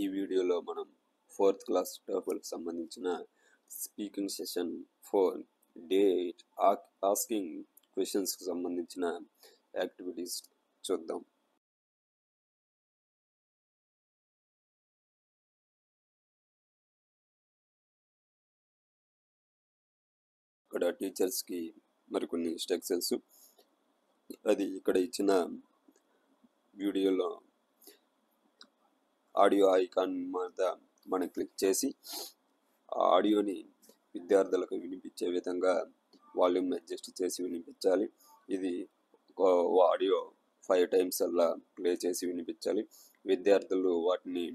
ఈ వీడియోలో మనం 4th క్లాస్ టోఫెల్కి సంబంధించిన స్పీకింగ్ సెషన్ 4 డే 8 ఆస్కింగ్ క్వశ్చన్స్కి సంబంధించిన యాక్టివిటీస్ చూద్దాం. ఇక్కడ టీచర్స్కి మరికొన్ని ఇన్స్ట్రక్షన్స్, అది ఇక్కడ ఇచ్చిన వీడియోలో ఆడియో ఐకాన్ మీద మనం క్లిక్ చేసి ఆ ఆడియోని విద్యార్థులకు వినిపించే విధంగా వాల్యూమ్ అడ్జస్ట్ చేసి వినిపించాలి. ఇది ఆడియో 5 times అలా ప్లే చేసి వినిపించాలి. విద్యార్థులు వాటిని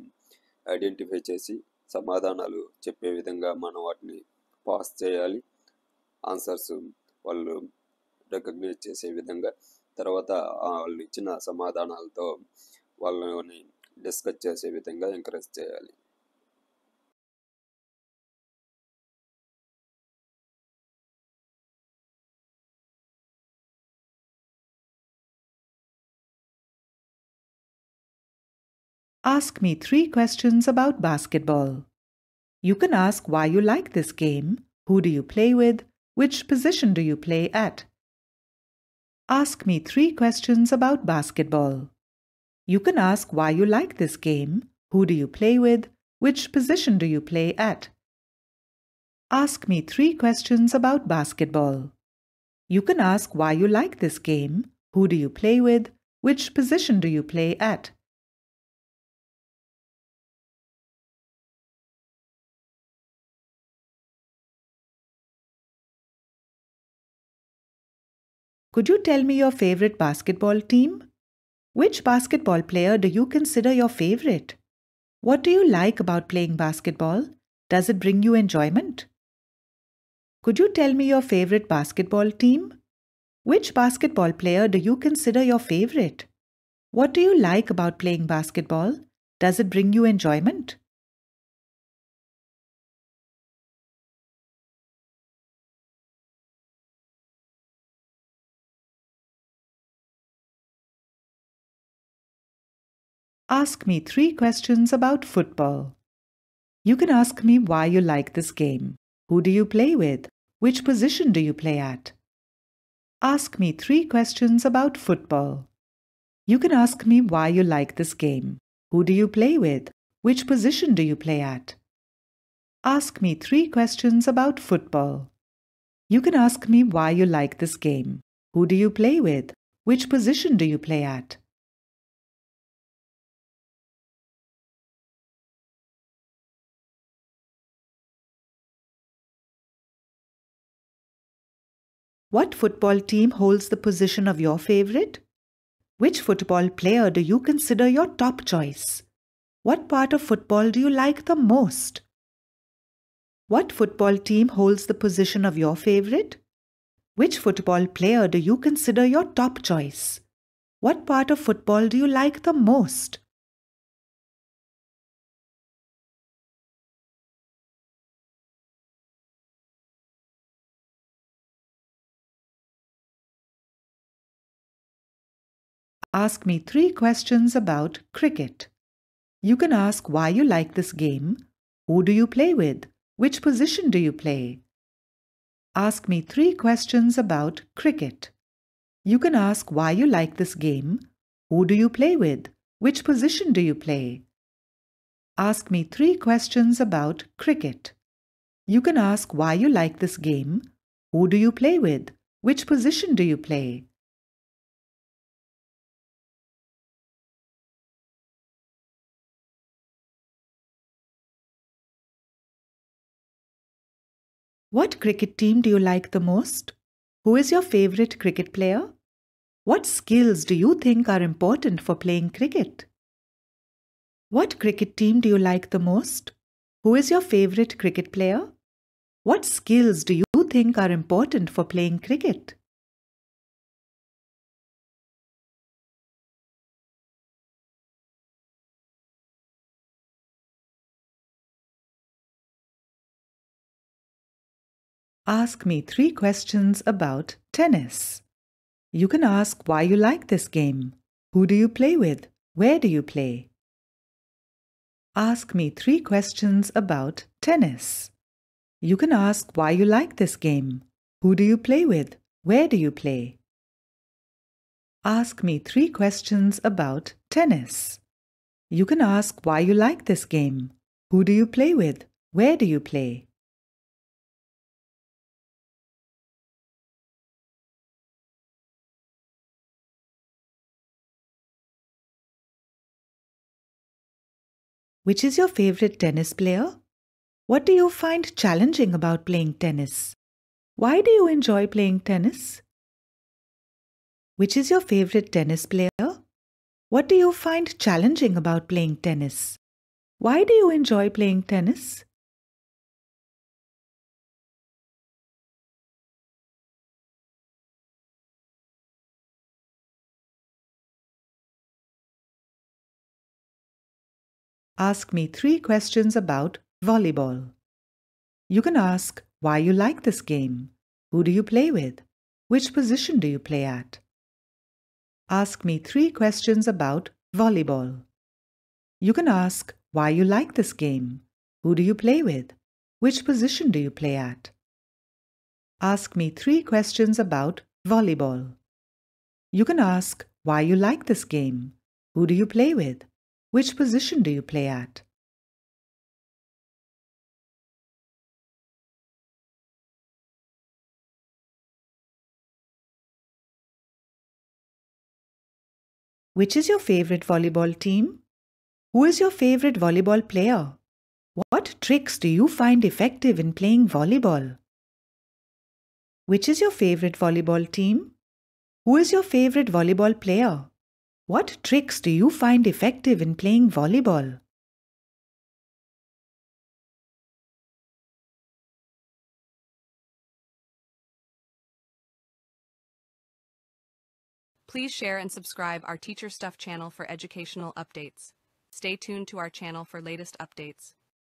ఐడెంటిఫై చేసి సమాధానాలు చెప్పే విధంగా మనం వాటిని పాస్ చేయాలి. ఆన్సర్స్ వాళ్ళు రికగ్నైజ్ చేసే విధంగా, తర్వాత వాళ్ళు ఇచ్చిన సమాధానాలతో వాళ్ళని డిస్కస్ చేసే విధంగా ఎంకరేజ్ చేయాలి. Ask me 3 questions about basketball. You can ask why you like this game, who do you play with, which position do you play at. Ask me 3 questions about basketball. You can ask why you like this game, who do you play with, which position do you play at. Ask me 3 questions about basketball. You can ask why you like this game, who do you play with, which position do you play at. Could you tell me your favorite basketball team? Which basketball player do you consider your favorite? What do you like about playing basketball? Does it bring you enjoyment? Could you tell me your favorite basketball team? Which basketball player do you consider your favorite? What do you like about playing basketball? Does it bring you enjoyment? Ask me 3 questions about football. You can ask me why you like this game. Who do you play with? Which position do you play at? Ask me 3 questions about football. You can ask me why you like this game. Who do you play with? Which position do you play at? Ask me 3 questions about football. You can ask me why you like this game. Who do you play with? Which position do you play at? What football team holds the position of your favorite? Which football player do you consider your top choice? What part of football do you like the most? What football team holds the position of your favorite? Which football player do you consider your top choice? What part of football do you like the most? Ask me 3 questions about cricket. You can ask why you like this game. Who do you play with? Which position do you play? Ask me 3 questions about cricket. You can ask why you like this game. Who do you play with? Which position do you play? Ask me 3 questions about cricket. You can ask why you like this game. Who do you play with? Which position do you play? What cricket team do you like the most? Who is your favorite cricket player? What skills do you think are important for playing cricket? What cricket team do you like the most? Who is your favorite cricket player? What skills do you think are important for playing cricket? Ask me 3 questions about tennis. You can ask why you like this game. Who do you play with? Where do you play? Ask me 3 questions about tennis. You can ask why you like this game. Who do you play with? Where do you play? Ask me 3 questions about tennis. You can ask why you like this game. Who do you play with? Where do you play? Which is your favorite tennis player? What do you find challenging about playing tennis? Why do you enjoy playing tennis? Which is your favorite tennis player? What do you find challenging about playing tennis? Why do you enjoy playing tennis? Ask me 3 questions about volleyball. You can ask why you like this game. Who do you play with? Which position do you play at? Ask me 3 questions about volleyball. You can ask why you like this game. Who do you play with? Which position do you play at? Ask me 3 questions about volleyball. You can ask why you like this game. Who do you play with? Which position do you play at? Which is your favorite volleyball team? Who is your favorite volleyball player? What tricks do you find effective in playing volleyball? Which is your favorite volleyball team? Who is your favorite volleyball player? What tricks do you find effective in playing volleyball? Please share and subscribe our Teacher Stuff channel for educational updates. Stay tuned to our channel for latest updates.